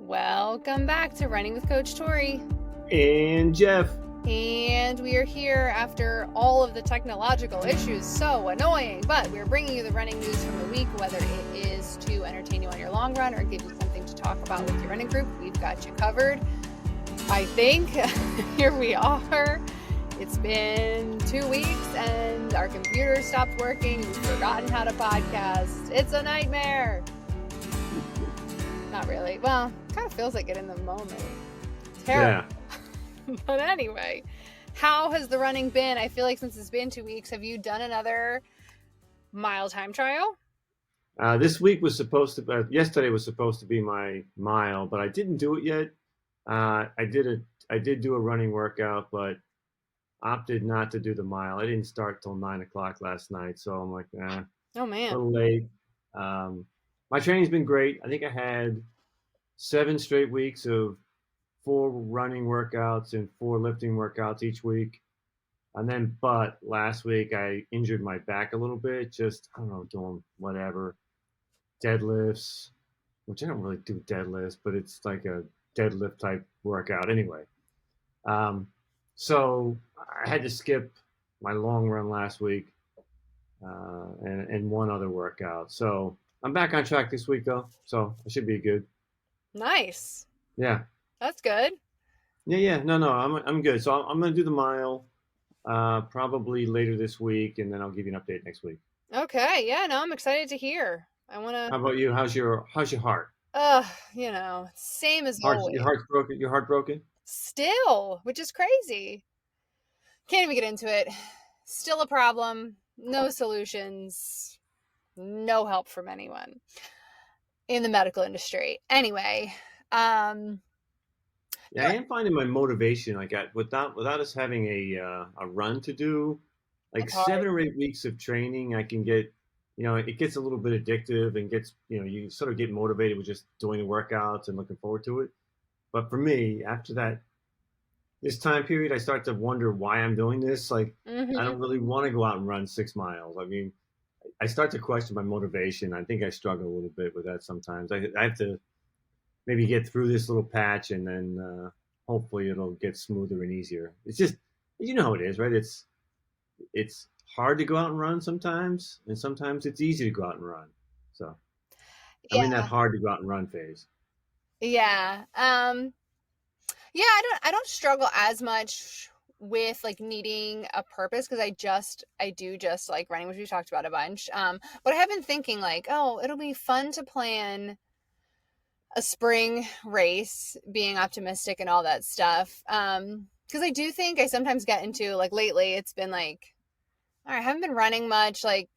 Welcome back to Running with Coach Tori. And Jeff. And we are here after all of the technological issues. So annoying, but we're bringing you the running news from the week, whether it is to entertain you on your long run or give you something to talk about with your running group. We've got you covered. I think here we are. It's been 2 weeks and our computer stopped working. We've forgotten how to podcast. It's a nightmare. Not really. Well, it kind of feels like it in the moment. Terrible. Yeah. But anyway, how has the running been? I feel like since it's been 2 weeks, have you done another mile time trial? This week was supposed to, yesterday was supposed to be my mile, but I didn't do it yet. I did do a running workout, but opted not to do the mile. I didn't start till 9 o'clock last night, so I'm like, oh man, a little late. My training's been great. I think I had 7 straight weeks of 4 running workouts and 4 lifting workouts each week. And then, but last week I injured my back a little bit, just, I don't know, doing whatever, deadlifts, which I don't really do deadlifts, but it's like a deadlift type workout anyway. So I had to skip my long run last week and one other workout. So I'm back on track this week though, so it should be good. Nice. Yeah. That's good. Yeah. No, I'm good. So I'm gonna do the mile probably later this week, and then I'll give you an update next week. Okay. Yeah. No, I'm excited to hear. How about you? How's your heart? Same as always. Your heart's broken. Your heart broken? Still, which is crazy. Can't even get into it. Still a problem. No solutions. No help from anyone in the medical industry. Anyway, yeah, I am finding my motivation like without us having a run to do, like 7 or 8 weeks of training, I can get, it gets a little bit addictive and gets, you sort of get motivated with just doing the workouts and looking forward to it. But for me, after this time period, I start to wonder why I'm doing this. Like, I don't really want to go out and run 6 miles. I mean, I start to question my motivation. I think I struggle a little bit with that sometimes. I have to maybe get through this little patch, and then hopefully it'll get smoother and easier. It's just, you know how it is, right? It's hard to go out and run sometimes, and sometimes it's easy to go out and run. So I'm in that hard to go out and run phase. Yeah. Yeah, I don't struggle as much with like needing a purpose because I do just like running, which we talked about a bunch. But I have been thinking like, oh, it'll be fun to plan a spring race, being optimistic and all that stuff. Because I do think I sometimes get into like lately, it's been like, all right, I haven't been running much. Like,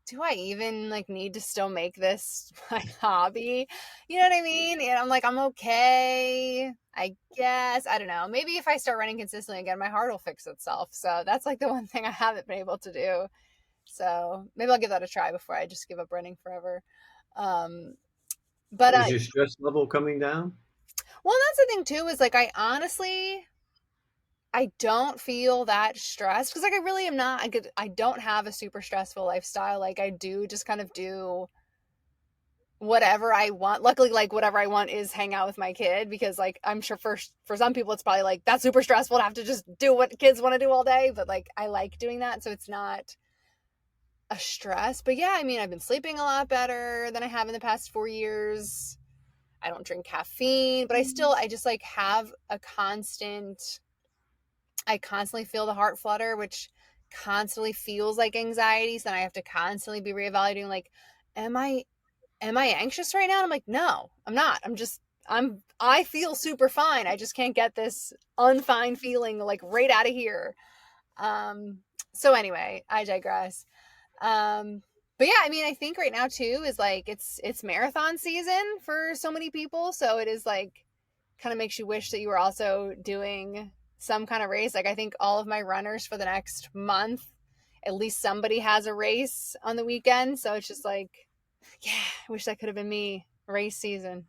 do I even like need to still make this my hobby? You know what I mean? And I'm like, I'm okay, I guess. I don't know. Maybe if I start running consistently again, my heart will fix itself. So that's like the one thing I haven't been able to do. So maybe I'll give that a try before I just give up running forever. But is your stress level coming down? Well, that's the thing too, is like, I don't feel that stressed because like I really am not. I don't have a super stressful lifestyle. Like I do just kind of do whatever I want. Luckily, like whatever I want is hang out with my kid, because like I'm sure for some people it's probably like that's super stressful to have to just do what kids want to do all day. But like I like doing that, so it's not a stress. But yeah, I mean, I've been sleeping a lot better than I have in the past 4 years. I don't drink caffeine, but I just like have a I constantly feel the heart flutter, which constantly feels like anxiety. So then I have to constantly be reevaluating, like, am I anxious right now? And I'm like, no, I'm not. I feel super fine. I just can't get this unfine feeling like right out of here. So anyway, I digress. But yeah, I mean, I think right now too is like, it's marathon season for so many people. So it is like, kind of makes you wish that you were also doing some kind of race. Like I think all of my runners for the next month, at least somebody has a race on the weekend. So it's just like, yeah, I wish that could have been me, race season.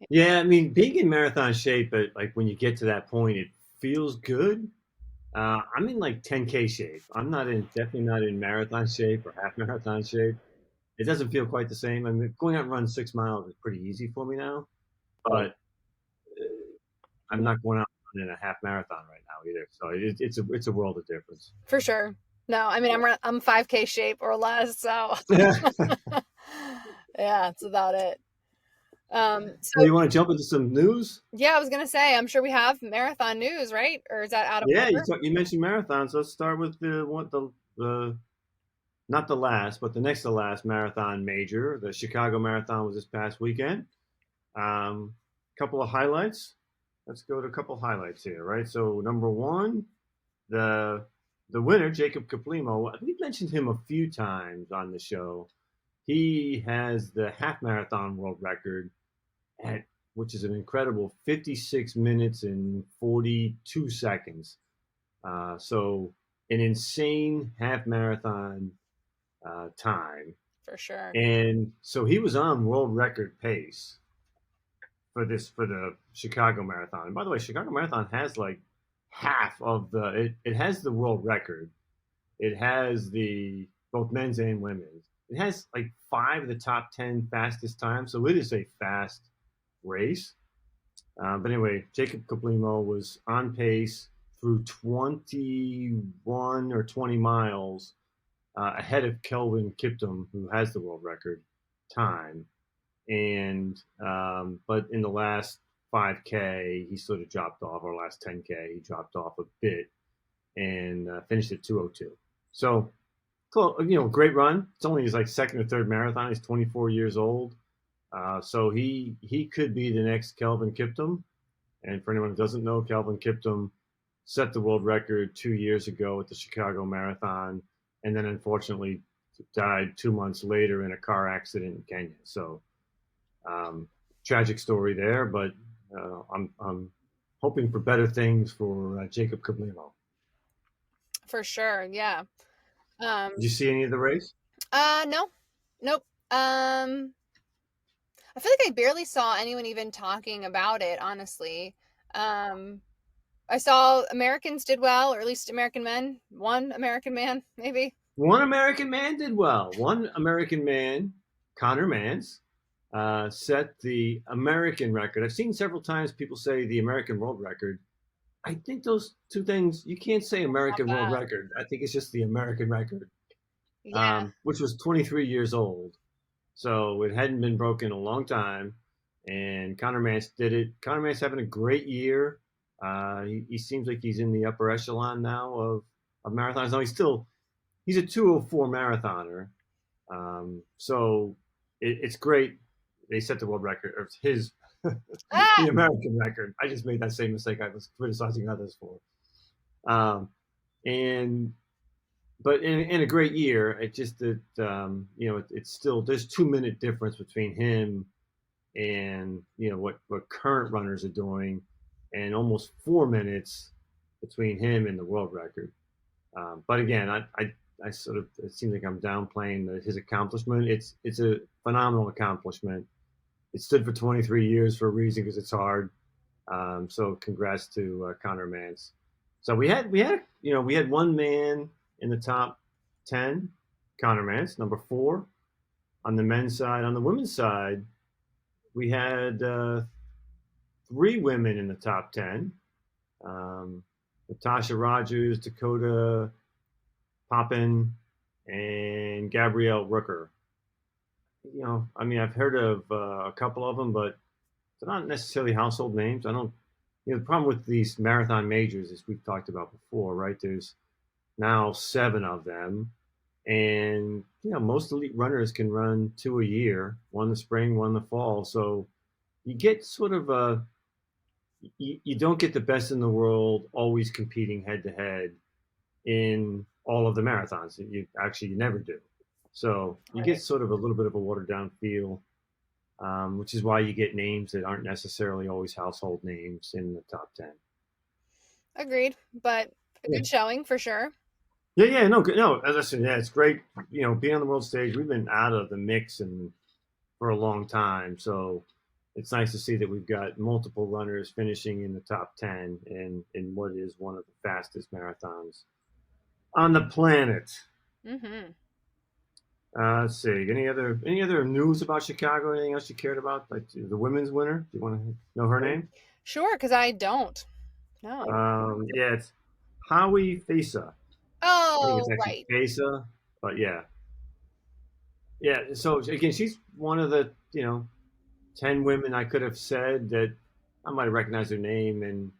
Yeah, I mean, being in marathon shape, but like when you get to that point, it feels good. I'm in like 10K shape. I'm definitely not in marathon shape or half marathon shape. It doesn't feel quite the same. I mean, going out and run 6 miles is pretty easy for me now. but I'm not going out in a half marathon right now either. So it's a world of difference. For sure. No, I mean I'm 5K shape or less, so Yeah. yeah, that's about it. Well, So you want to jump into some news? yeah, I was gonna say, I'm sure we have marathon news, right? Or is that out of Yeah, order? you mentioned marathons. Let's start with the not the last, but the next to last marathon major. The Chicago Marathon was this past weekend. Couple of highlights. Let's go to a couple of highlights here, right? So number one, the the winner, Jacob Kaplimo. We've mentioned him a few times on the show. He has the half marathon world record at which is an incredible 56 minutes and 42 seconds. So an insane half marathon time. For sure. And so he was on world record pace for the Chicago Marathon. And by the way, Chicago Marathon has like half of it has the world record. It has the both men's and women's. It has like 5 of the top 10 fastest times, so it is a fast race. But anyway, Jacob Kaplimo was on pace through 21 or 20 miles ahead of Kelvin Kiptum, who has the world record time. And but in the last 5K, he sort of dropped off, or last 10K, he dropped off a bit and finished at 2:02. So, great run. It's only his like second or third marathon. He's 24 years old. So he could be the next Kelvin Kiptum. And for anyone who doesn't know, Kelvin Kiptum set the world record 2 years ago at the Chicago Marathon, and then unfortunately died 2 months later in a car accident in Kenya. So tragic story there, but I'm hoping for better things for Jacob Kaplimo. For sure. Yeah. Did you see any of the race? No. Nope. I feel like I barely saw anyone even talking about it, honestly. Um, I saw Americans did well, or at least American men. One American man, maybe. One American man did well. One American man, Connor Mans, set the American record. I've seen several times people say the American world record. I think those two things, you can't say Not American world bad. record. I think it's just the American record, Yeah. which was 23 years old. So it hadn't been broken in a long time. And Connor Mans did it. Connor Mans having a great year. He seems like he's in the upper echelon now of marathons. Now he's a 2:04 marathoner. So it's great. They set the world record, or his Ah! the American record. I just made that same mistake I was criticizing others for. Um, and but in a great year, it just that it's still there's 2 minute difference between him and what current runners are doing, and almost 4 minutes between him and the world record. But again, I sort of it seems like I'm downplaying his accomplishment. It's a phenomenal accomplishment. It stood for 23 years for a reason because it's hard. So congrats to Connor Mans. So we had one man in the top 10, Connor Mans, number 4 on the men's side. On the women's side, we had 3 women in the top 10. Natasha Rogers, Dakota Poppin, and Gabrielle Rooker. I mean, I've heard of a couple of them, but they're not necessarily household names. I don't. The problem with these marathon majors, as we've talked about before, right? There's now 7 of them, and most elite runners can run 2 a year, one in the spring, one in the fall. So you get sort of you don't get the best in the world always competing head to head in all of the marathons. You never do. So you get Right. sort of a little bit of a watered down feel, which is why you get names that aren't necessarily always household names in the top 10. Agreed, but a Yeah. good showing for sure. Yeah, no, no. Listen, yeah, it's great. Being on the world stage, we've been out of the mix and for a long time, so it's nice to see that we've got multiple runners finishing in the top 10 in what is one of the fastest marathons on the planet. Hmm. Let's see. Any other news about Chicago? Anything else you cared about? Like the women's winner? Do you want to know her name? Sure, because I don't. No. Yeah, it's Howie Fesa. I think it's Oh, actually right. Fesa, but yeah, yeah. So again, she's one of the 10 women I could have said that I might have recognized her name, and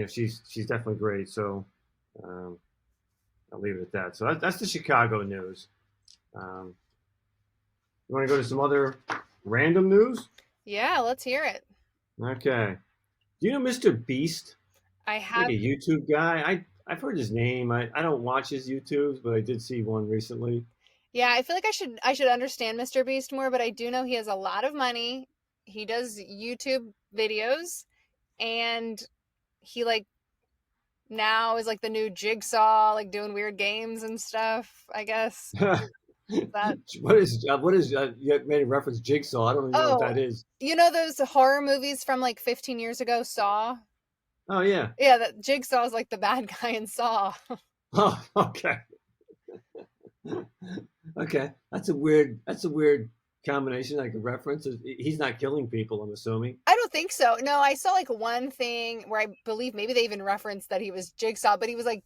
she's definitely great. So um, I'll leave it at that. So that's the Chicago news. Um, you want to go to some other random news? Yeah, let's hear it. Okay. Do you know Mr. Beast? I Like have. a YouTube guy. I've heard his name. I don't watch his YouTubes, but I did see one recently. Yeah, I feel like I should understand Mr. Beast more, but I do know he has a lot of money. He does YouTube videos, and he like now is like the new Jigsaw, like doing weird games and stuff, I guess. That what is you made a reference Jigsaw? I don't even know what Oh, that is. you know those horror movies from like 15 years ago, Saw? Oh yeah. Yeah, that Jigsaw is like the bad guy in Saw. Oh okay. Okay. That's a weird combination, like a reference. He's not killing people, I'm assuming. I don't think so. No, I saw like one thing where I believe maybe they even referenced that he was Jigsaw, but he was like,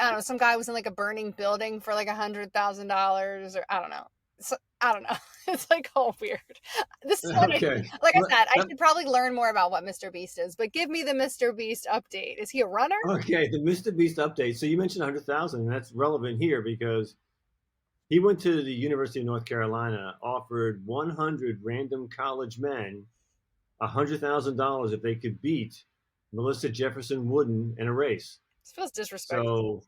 I don't know, some guy was in like a burning building for like $100,000, or I don't know. So, I don't know. It's like all weird. This is what Okay. like I Well, said, I should probably learn more about what Mr. Beast is, but give me the Mr. Beast update. Is he a runner? okay, the Mr. Beast update. So you mentioned 100,000, and that's relevant here because he went to the University of North Carolina, offered 100 random college men $100,000 if they could beat Melissa Jefferson Wooden in a race. This feels disrespectful. So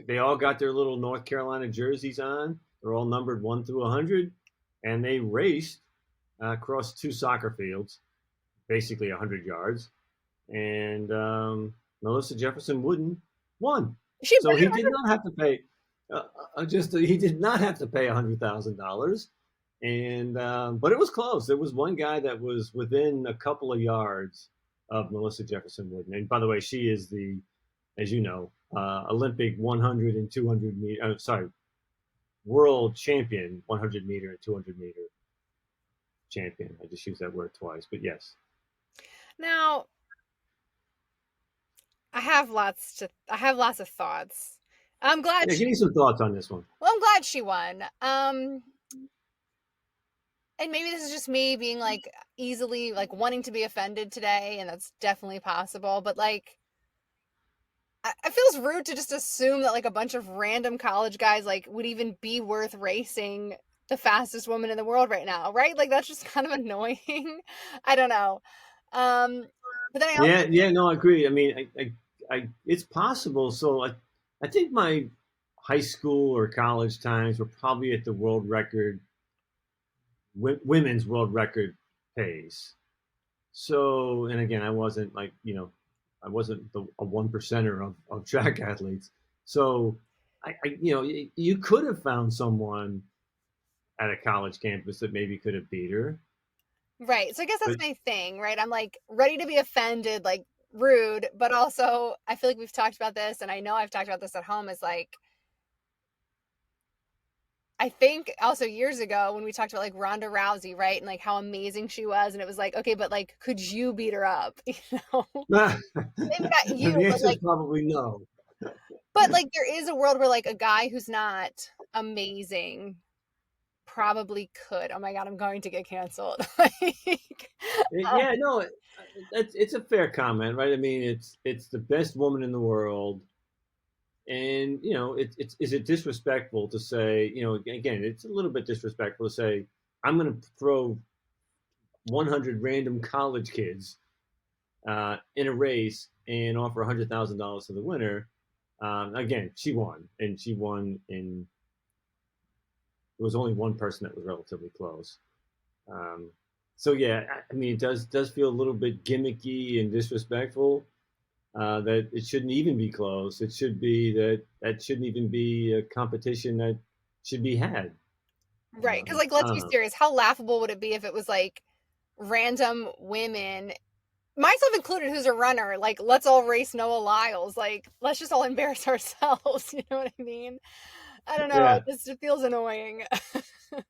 they all got their little North Carolina jerseys on. They're all numbered 1 through 100, and they raced across two soccer fields, basically 100 yards. And Melissa Jefferson Wooden won. She So he did not have to pay. He did not have to pay $100,000, and but it was close. There was one guy that was within a couple of yards of Melissa Jefferson Wooden. And by the way, she is the, as you know, Olympic 100 and 200 meter. Sorry, world champion 100 meter and 200 meter champion. I just used that word twice, but yes. Now, I have lots of thoughts. I'm glad Yeah, she give me some thoughts on this one. well, I'm glad she won. And maybe this is just me being like easily like wanting to be offended today, and that's definitely possible, but like it feels rude to just assume that like a bunch of random college guys like would even be worth racing the fastest woman in the world right now, right? Like that's just kind of annoying. I don't know. Um, but then I also Yeah, yeah, no, I agree. I mean, it's possible. So I think my high school or college times were probably at the world record, women's world record pace. So, and again, I wasn't like, I wasn't a one percenter of track athletes. So, you could have found someone at a college campus that maybe could have beat her, right. So I guess that's but my thing, right? I'm like ready to be offended, like rude, but also I feel like we've talked about this, and I know I've talked about this at home, is like I think also years ago when we talked about like Ronda Rousey, right? And like how amazing she was. And it was like, okay, but like, could you beat her up? You know, and maybe not you, the but answer is like, probably no. there is a world where like a guy who's not amazing probably could. Oh my God, I'm going to get canceled. Like, Yeah, no, it's a fair comment, right? I mean, it's the best woman in the world, and it's is it disrespectful to say, again, it's a little bit disrespectful to say I'm going to throw 100 random college kids in a race and offer $100,000 to the winner. Again, she won, and she won in. There was only one person that was relatively close. Um, so yeah, I mean, it does feel a little bit gimmicky and disrespectful. That it shouldn't even be close. It should be that shouldn't even be a competition that should be had. right. Cause like, I let's don't be know. serious. How laughable would it be if it was like random women, myself included, who's a runner, like, let's all race Noah Lyles. Like, let's just all embarrass ourselves. You know what I mean? I don't know. Yeah, It feels annoying.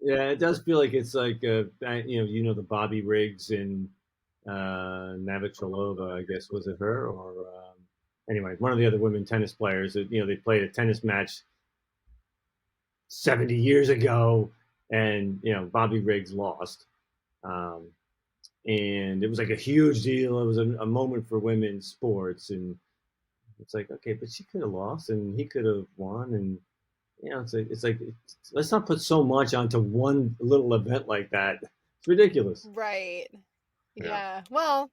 yeah, it does feel like it's like the Bobby Riggs and Navratilova, I guess was it her or anyway, one of the other women tennis players that they played a tennis match 70 years ago, and Bobby Riggs lost, um, and it was like a huge deal. It was a moment for women's sports, and it's like, okay, but she could have lost and he could have won, and let's not put so much onto one little event like that. It's ridiculous. Right. Yeah. Yeah. Well,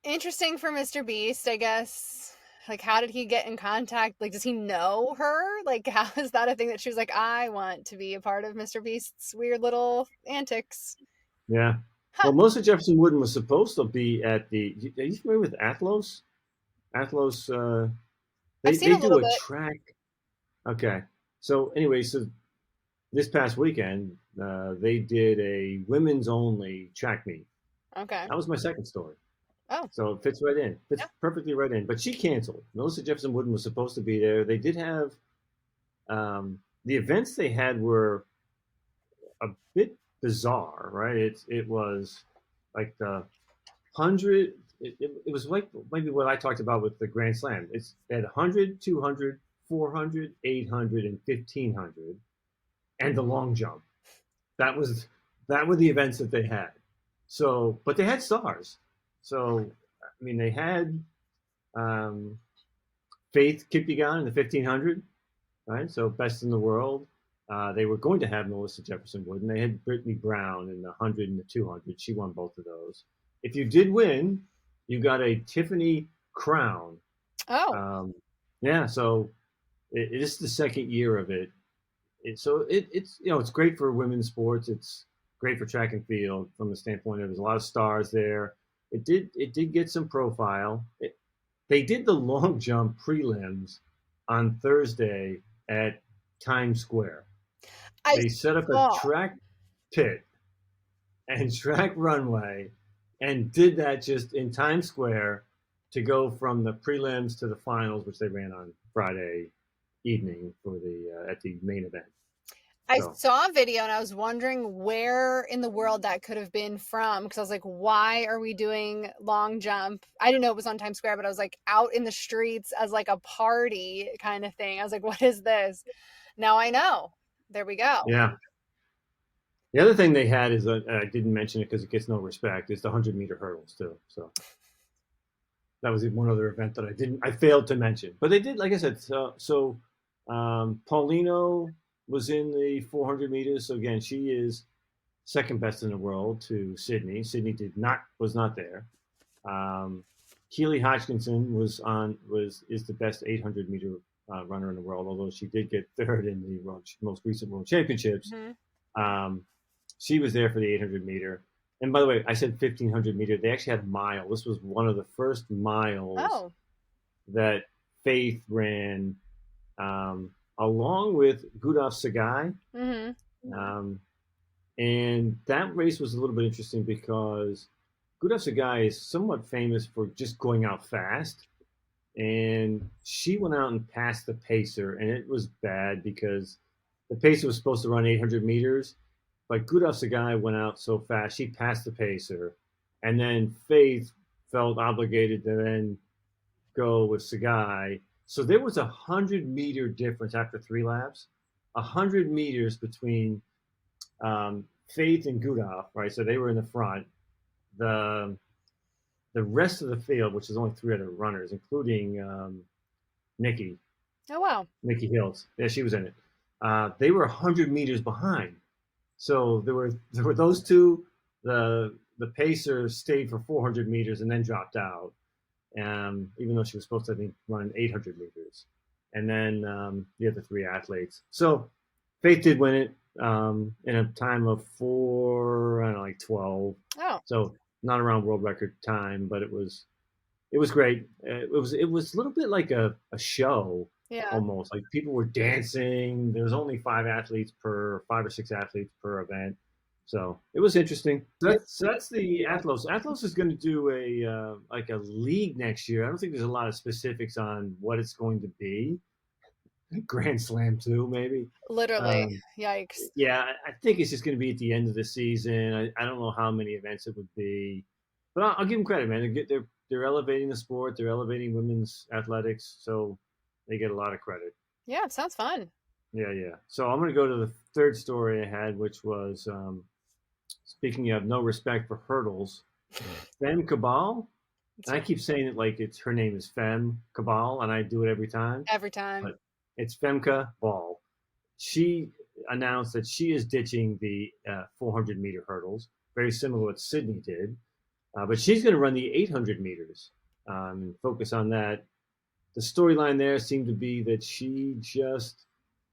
interesting for Mr. Beast, I guess. Like, how did he get in contact? Like, does he know her? Like, how is that a thing that she was like, I want to be a part of Mr. Beast's weird little antics? Yeah. Huh. Well, Melissa Jefferson Wooden was supposed to be at the. Are you familiar with Athlos? Athlos. I've They seen a little do a bit. track. Okay. So anyway, so this past weekend, they did a women's only track meet. Okay. That was my second story. Oh, So it fits right in. Fits yeah. perfectly right in. But she canceled. Melissa Jefferson Wooden was supposed to be there. They did have the events they had were a bit bizarre, right? It was like the 100. It was like maybe what I talked about with the Grand Slam. It's at 100, 200, 400, 800, and 1500, and the long jump. That were the events that they had. So, but they had stars. So, I mean, they had um, Faith Kipyegon in the 1500, right? So best in the world. They were going to have Melissa Jefferson Wood, and they had Brittany Brown in the 100 and the 200. She won both of those. If you did win, you got a Tiffany crown. Oh, Um, yeah, so it is the second year of it. It's great for women's sports. It's great for track and field from the standpoint of there's a lot of stars there. It did get some profile. They did the long jump prelims on Thursday at Times Square. I They set up a saw. track pit and track runway and did that just in Times Square to go from the prelims to the finals, which they ran on Friday evening for the at the main event. I So saw a video and I was wondering where in the world that could have been from because I was like, why are we doing long jump? I didn't know it was on Times Square, but I was like out in the streets as like a party kind of thing. I was like, what is this? Now I know. There we go. yeah, the other thing they had is I didn't mention it because it gets no respect. Is the 100-meter hurdles too. So that was one other event that I failed to mention. But they did, like I said. Paulino was in the 400 meters. So again, she is second best in the world to Sydney. Sydney was not there. Keely Hodgkinson is the best 800-meter runner in the world, although she did get third in the most recent World Championships. Mm-hmm. She was there for the 800-meter. And by the way, I said 1500-meter. They actually had mile. This was one of the first miles that Faith ran, along with Gudaf Sagai. Mm-hmm. And that race was a little bit interesting because Gudaf Sagai is somewhat famous for just going out fast. And she went out and passed the pacer, and it was bad because the pacer was supposed to run 800 meters, but Gudaf Sagai went out so fast, she passed the pacer. And then Faith felt obligated to then go with Sagai. So there was 100-meter difference after 3 laps, 100 meters between Faith and Gudaf, right? So they were in the front. The rest of the field, which is only 3 other runners, including Nikki Oh wow. Hills, yeah, she was in it. They were 100 meters behind. So there were those two. The pacer stayed for 400 meters and then dropped out, even though she was supposed to, I think, run 800 meters. And then the other 3 athletes. So Faith did win it in a time of 4, 12. Oh. So not around world record time, but it was great. It was a little bit like a show, Yeah. almost like people were dancing. There was only 5 or 6 athletes per event, so it was interesting. That's the Athlos. Athlos is going to do a league next year. I don't think there's a lot of specifics on what it's going to be, Grand Slam too, maybe. Literally. Um, Yikes. yeah, I think it's just going to be at the end of the season. I don't know how many events it would be, but I'll give them credit, man. They're elevating the sport. They're elevating women's athletics, so they get a lot of credit. Yeah, it sounds fun. Yeah, yeah. So I'm going to go to the third story I had, which was speaking of no respect for hurdles, Femme Cabal. And I keep saying it like it's her name is Femme Cabal, and I do it every time, Every time. but it's Femke Ball. She announced that she is ditching the 400-meter hurdles, very similar to what Sydney did, but she's going to run the 800 meters and focus on that. The storyline there seemed to be that she just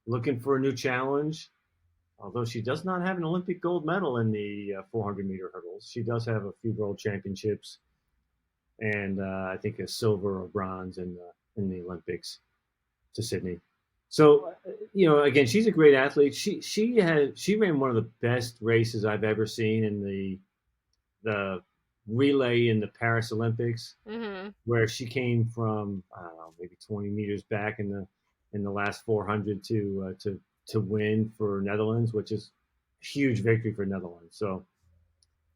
looking for a new challenge. Although she does not have an Olympic gold medal in the 400-meter hurdles, she does have a few world championships and I think a silver or bronze in the Olympics to Sydney. So again, she's a great athlete. She ran one of the best races I've ever seen in the relay in the Paris Olympics, Mm-hmm. where she came from I don't know maybe 20 meters back in the last 400 to win for Netherlands, which is a huge victory for Netherlands. So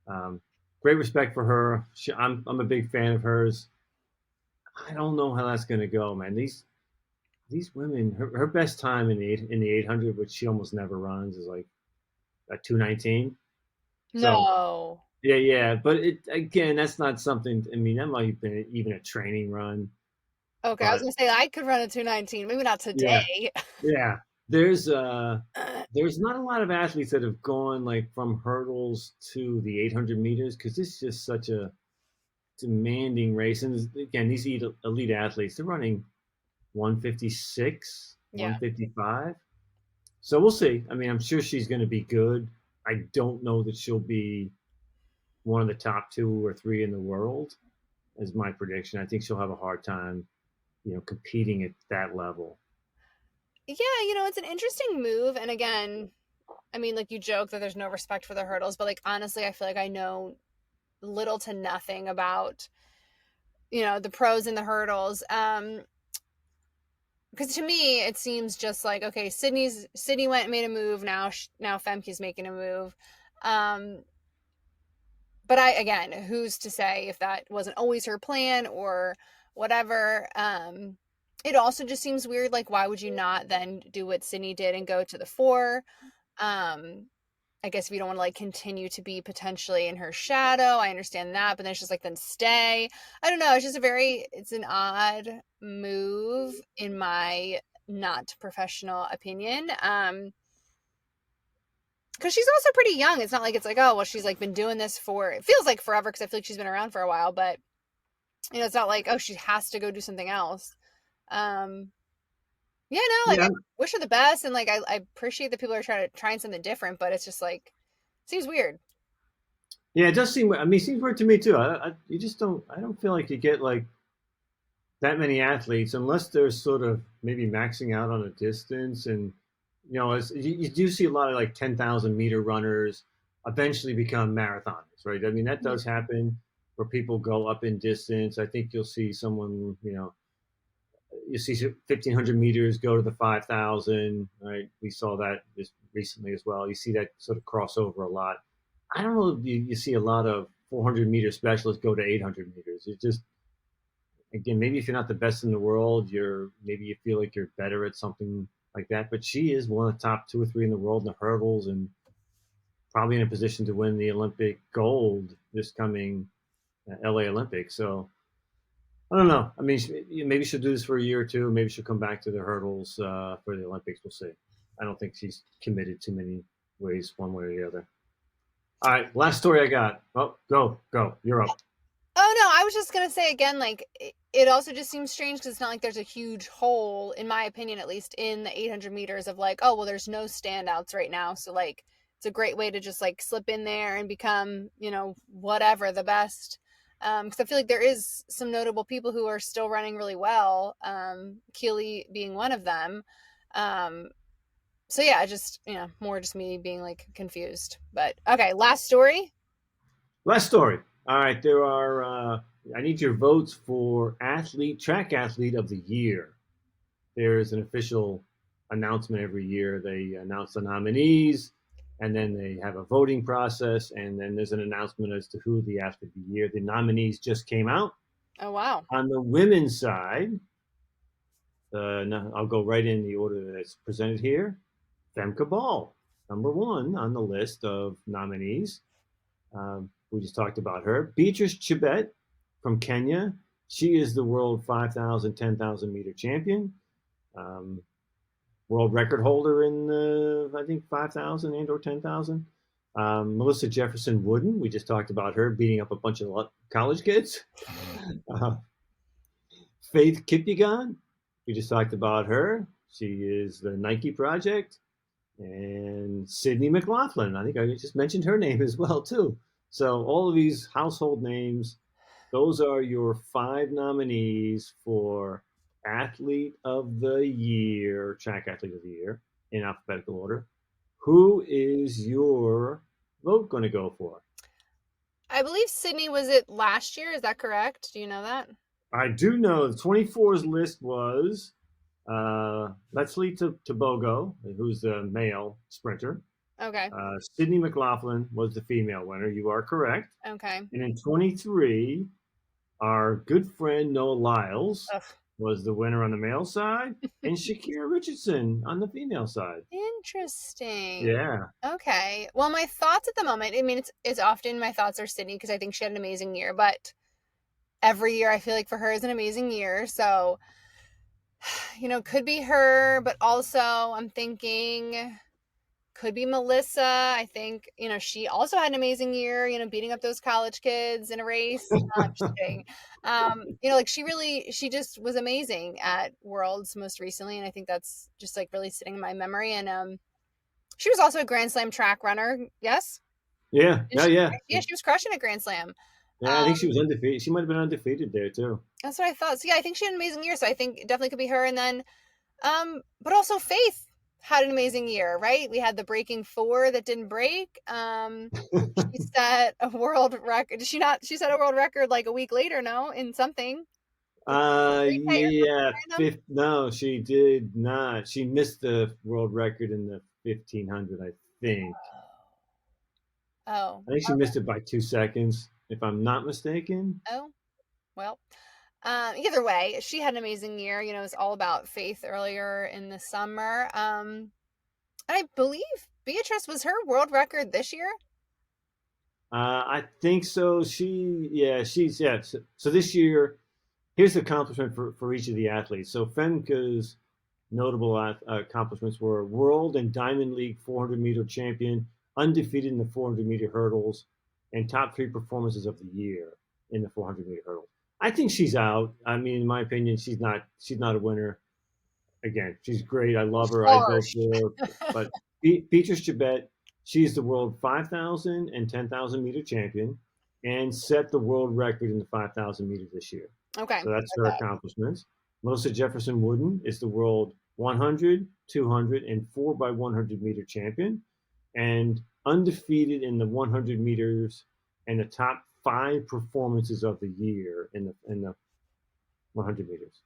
um, great respect for her. I'm a big fan of hers. I don't know how that's going to go, man. These women, her best time in the 800, which she almost never runs, is like a 2:19. So No. yeah, yeah, but it again, that's not something. I mean, that might have been even a training run, Okay, I was but gonna say I could run a 219, maybe not yeah, today. yeah. There's there's not a lot of athletes that have gone like from hurdles to the 800 meters because it's just such a demanding race. And again, these elite athletes, they're running 156, Yeah. 155. So we'll see. I mean, I'm sure she's going to be good. I don't know that she'll be one of the top 2 or 3 in the world, is my prediction. I think she'll have a hard time, competing at that level. Yeah, it's an interesting move. And again, I mean, like you joke that there's no respect for the hurdles, but like honestly, I feel like I know little to nothing about, the pros and the hurdles. Because to me, it seems just like, okay, Sydney went and made a move. Now Femke's making a move. Um, but again, who's to say if that wasn't always her plan or whatever. It also just seems weird. Like, why would you not then do what Sydney did and go to the 4? Um, I guess if you don't want to like continue to be potentially in her shadow, I understand that. But then it's just like, then stay. I don't know. It's an odd move in my not professional opinion. Because she's also pretty young. It's not like it's like, oh, well, she's like been doing this for, it feels like forever because I feel like she's been around for a while, but it's not like, oh, she has to go do something else. Um, yeah, no, like I Yeah, wish her the best, and like I appreciate that people are trying something different, but it's just like seems weird. yeah, it does seem. I mean, it seems weird to me too. You just don't. I don't feel like you get like that many athletes unless they're sort of maybe maxing out on a distance. And you do see a lot of like 10,000-meter runners eventually become marathoners, right? I mean, that does happen where people go up in distance. I think you'll see someone, you see 1,500 meters go to the 5,000, right? We saw that just recently as well. You see that sort of crossover a lot. I don't know if you see a lot of 400-meter specialists go to 800 meters. It's just, again, maybe if you're not the best in the world, maybe you feel like you're better at something like that. But she is one of the top 2 or 3 in the world in the hurdles, and probably in a position to win the Olympic gold this coming LA Olympics. So I don't know. I mean, maybe she'll do this for a year or two. Maybe she'll come back to the hurdles for the Olympics. We'll see. I don't think she's committed too many ways, one way or the other. All right, last story I got. Oh, go. You're up. Oh no, I was just gonna say again, like it also just seems strange because it's not like there's a huge hole, in my opinion, at least in the 800 meters of like, oh well, there's no standouts right now, so like it's a great way to just like slip in there and become, whatever the best. Because I feel like there is some notable people who are still running really well. Keely being one of them. Um, so yeah, just more just me being like confused. But okay, last story. Last story. All right, there are. I need your votes for track athlete of the year. There is an official announcement every year. They announce the nominees, and then they have a voting process, and then there's an announcement as to who the athlete of the year. The nominees just came out. Oh, wow. On the women's side, no, I'll go right in the order that's presented here. Femke Ball, number one on the list of nominees. We just talked about her. Beatrice Chebet from Kenya. She is the world 5,000, 10,000 meter champion. World record holder in the, I think, 5,000 and or 10,000. Melissa Jefferson Wooden, we just talked about her beating up a bunch of college kids. Faith Kipyegon, we just talked about her. She is the Nike project. And Sydney McLaughlin, I think I just mentioned her name as well, too. So all of these household names, those are your 5 nominees for Athlete of the Year, Track Athlete of the Year, in alphabetical order. Who is your vote going to go for? I believe Sydney was it last year. Is that correct? Do you know that? I do know the 24's list was Leslie Tebogo, who's the male sprinter. Okay. Sydney McLaughlin was the female winner. You are correct. Okay. And in 23, our good friend Noah Lyles was the winner on the male side, and Shakira Richardson on the female side. Interesting. Yeah. Okay. Well, my thoughts at the moment, I mean, it's often my thoughts are Sydney because I think she had an amazing year, but every year I feel like for her is an amazing year. So, could be her, but also I'm thinking could be Melissa. I think, she also had an amazing year, beating up those college kids in a race. I'm just kidding. She just was amazing at Worlds most recently. And I think that's just like really sitting in my memory. And she was also a Grand Slam track runner. Yes. Yeah. Yeah. Yeah. She was crushing a Grand Slam. Yeah. I think she was undefeated. She might've been undefeated there too. That's what I thought. So yeah, I think she had an amazing year. So I think it definitely could be her. And then, but also Faith had an amazing year, right? We had the breaking 4 that didn't break. She set a world record. Did she not? She set a world record like a week later, no? In something. Yeah. No, she did not. She missed the world record in the 1500, I think. Oh. I think she missed it by 2 seconds, if I'm not mistaken. Oh, well. Either way, she had an amazing year. It was all about Faith earlier in the summer. I believe Beatrice was her world record this year. I think so. So this year, here's the accomplishment for each of the athletes. So Femke's notable accomplishments were World and Diamond League 400 meter champion, undefeated in the 400 meter hurdles, and top 3 performances of the year in the 400 meter hurdles. I think she's out. I mean, in my opinion, she's not a winner. Again, she's great. I love her. I vote for her. But Beatrice Chebet, she's the world 5,000 and 10,000 meter champion, and set the world record in the 5,000 meters this year. Okay. So that's her accomplishments. Melissa Jefferson Wooden is the world 100, 200, and 4x100 meter champion, and undefeated in the 100 meters and the top 5 performances of the year in the 100 meters.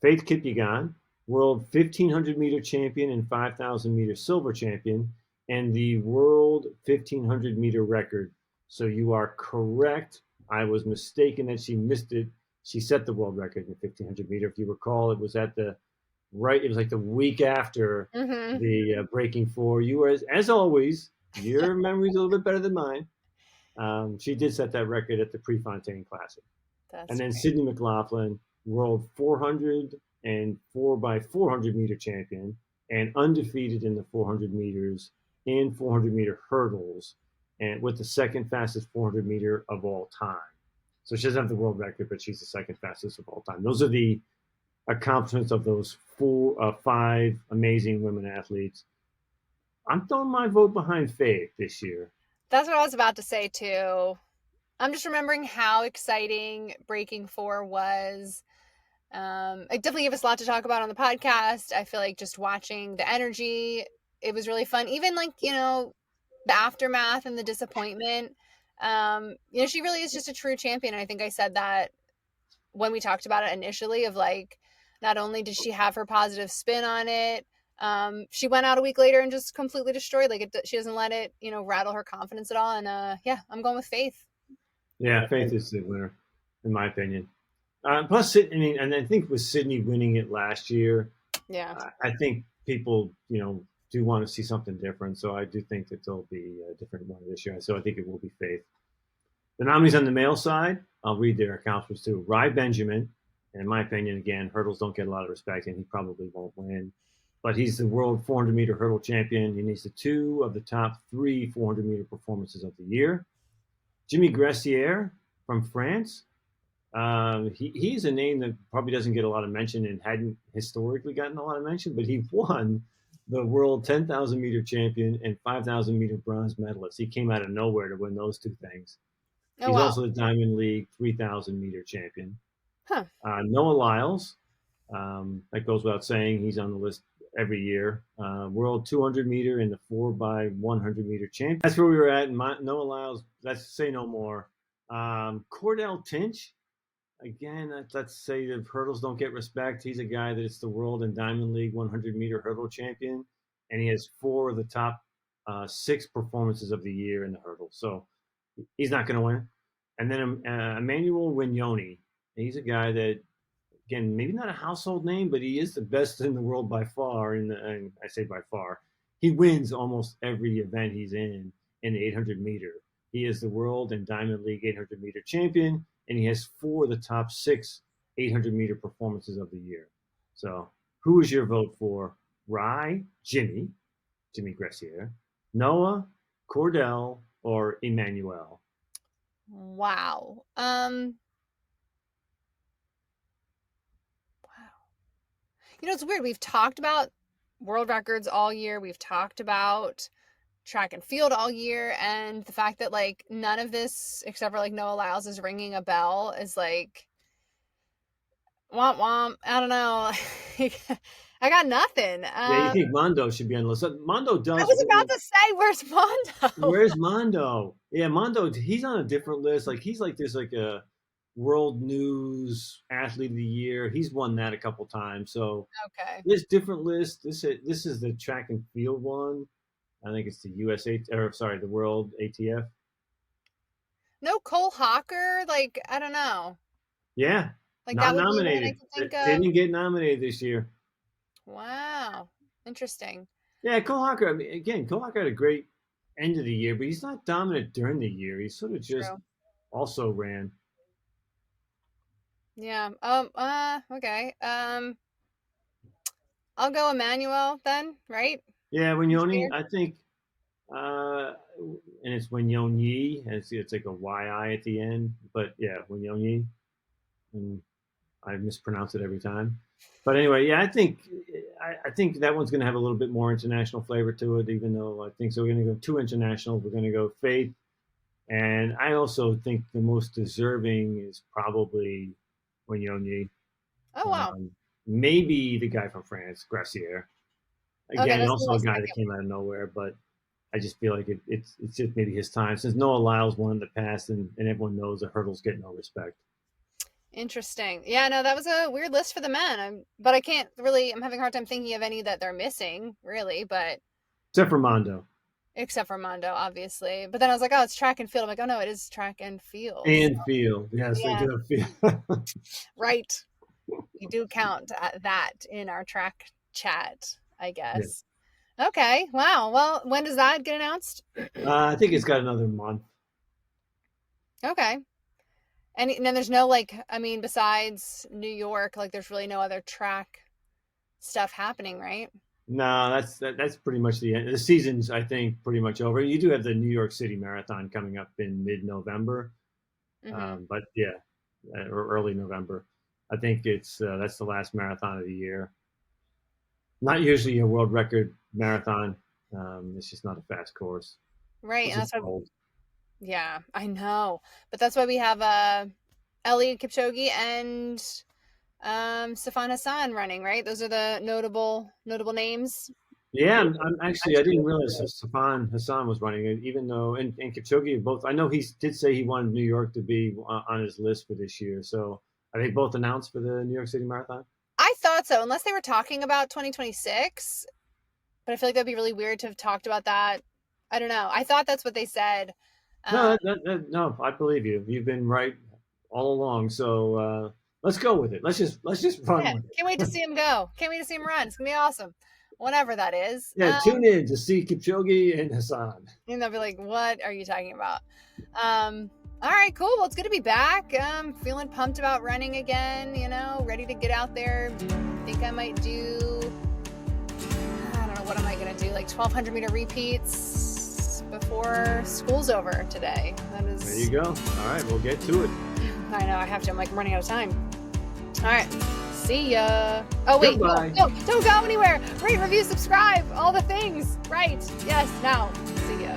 Faith Kipyegon, world 1,500 meter champion and 5,000 meter silver champion, and the world 1,500 meter record. So you are correct. I was mistaken that she missed it. She set the world record in the 1,500 meter. If you recall, it was it was like the week after the breaking 4. You were, as always, your memory's a little bit better than mine. She did set that record at the Prefontaine Classic. And then Sydney McLaughlin, world 400 and 4x400 meter champion, and undefeated in the 400 meters and 400 meter hurdles, and with the second fastest 400 meter of all time. So she doesn't have the world record, but she's the second fastest of all time. Those are the accomplishments of those 5 amazing women athletes. I'm throwing my vote behind Faith this year. That's what I was about to say too. I'm just remembering how exciting Breaking 4 was. It definitely gave us a lot to talk about on the podcast. I feel like just watching the energy, it was really fun. Even the aftermath and the disappointment. She really is just a true champion. And I think I said that when we talked about it initially, of like, not only did she have her positive spin on it, She went out a week later and just completely destroyed. Like she doesn't let it, rattle her confidence at all. And yeah, I'm going with Faith. Yeah, Faith is the winner, in my opinion. Plus, I mean, and I think with Sydney winning it last year, Yeah. I think people, do want to see something different. So I do think that there'll be a different one this year. So I think it will be Faith. The nominees on the male side, I'll read their accomplishments too. Rai Benjamin, in my opinion, again, hurdles don't get a lot of respect, and he probably won't win. But he's the world 400 meter hurdle champion. He needs the two of the top three 400 meter performances of the year. Jimmy Gressier from France. He's a name that probably doesn't get a lot of mention and hadn't historically gotten a lot of mention, but he won the world 10,000 meter champion and 5,000 meter bronze medalist. He came out of nowhere to win those two things. Oh, He's wow. also the Diamond League 3,000 meter champion. Huh. Noah Lyles, that goes without saying, he's on the list every year. World 200 meter and the 4 by 100 meter champion. That's where we were at. Noah Lyles, let's say no more. Cordell Tinch, again, let's say the hurdles don't get respect. He's a guy that is the world and Diamond League 100 meter hurdle champion, and he has 4 of the top 6 performances of the year in the hurdle. So he's not going to win. And then Emmanuel Wignoni, he's a guy that, again, maybe not a household name, but he is the best in the world by far. And I say by far, he wins almost every event he's in the 800 meter. He is the world and Diamond League 800 meter champion, and he has 4 of the top 6 800 meter performances of the year. So, who is your vote for? Rai, Jimmy Gressier, Noah, Cordell, or Emmanuel? Wow. Wow. It's weird. We've talked about world records all year. We've talked about track and field all year, and the fact that like none of this except for like Noah Lyles is ringing a bell is like womp womp. I don't know. I got nothing. Yeah, you think Mondo should be on the list? Mondo I does. was about to say, where's Mondo? Where's Mondo? Yeah, Mondo. He's on a different list. Like he's like there's like a world news athlete of the year. He's won that a couple times. So Okay. this different list. This is the track and field one. I think it's the USA or sorry, the World ATF. No Cole Hawker. Like I don't know. Yeah, Like that not would be one I nominated. could think of. Didn't get nominated this year. Wow. Interesting. Yeah, Cole Hawker. I mean, again, Cole Hawker had a great end of the year, but he's not dominant during the year. He sort of just True. also ran. Yeah. Okay. I'll go Emmanuel then, right? Yeah, Wignoni, I think, and it's Wignoni. It's like a YI at the end, but yeah, Wignoni. And I mispronounce it every time. But anyway, yeah, I think that one's going to have a little bit more international flavor to it. Even though I think so, we're going to go 2 internationals. We're going to go Faith, and I also think the most deserving is probably Wignoni. Oh wow. Maybe the guy from France, Gracier. Okay, Again, that's also my a guy that second. came out of nowhere, but I just feel like it's just maybe his time since Noah Lyles won in the past, and everyone knows the hurdles get no respect. Interesting. Yeah, no, that was a weird list for the men. But I can't really. I'm having a hard time thinking of any that they're missing, really. But Except for Mondo except for Mondo, obviously. But then I was like, oh, it's track and field. I'm like, oh no, it is track and field. So, and Field. Yes, they yeah, do have Field. right. We do count that in our track chat, I Yeah. guess. Okay. Wow. Well, when does that get announced? I think it's got another month. Okay. And then there's no like, I mean, besides New York, like there's really no other track stuff happening, right? No, that's pretty much the end. The season's, I think, pretty much over. You do have the New York City Marathon coming up in mid-November, Mm-hmm. but yeah, or early November. I think it's that's the last marathon of the year. Not usually a world record marathon. It's just not a fast course. Right. It's And just that's why, cold. yeah, I know. But that's why we have Elliot Kipchoge and Safan Hassan running, right? Those are the notable names. Yeah, I'm actually I didn't realize Stefan Hassan was running it, even though and Kipchoge both. I know he did say he wanted New York to be on his list for this year. So are they both announced for the New York City Marathon? I thought so, unless they were talking about 2026. But I feel like that'd be really weird to have talked about that. I don't know. I thought that's what they said. No, no, I believe you. You've been right all along. So let's go with it. Let's just run Yeah, with it. can't wait to see him go. Can't wait to see him run. It's gonna be awesome. Whatever that is. Yeah, tune in to see Kipchoge and Hassan. And they'll be like, "What are you talking about?" All right, cool. Well, it's good to be back. Feeling pumped about running again. You know, ready to get out there. Think I might do. I don't know, what am I gonna do? Like 1,200 meter repeats before school's over today. That is. There you go. All right, we'll get to it. I know I have to. I'm like running out of time. All right. See ya. Oh, wait. Goodbye. No, don't go anywhere. Rate, review, subscribe. All the things. Right. Yes. Now. See ya.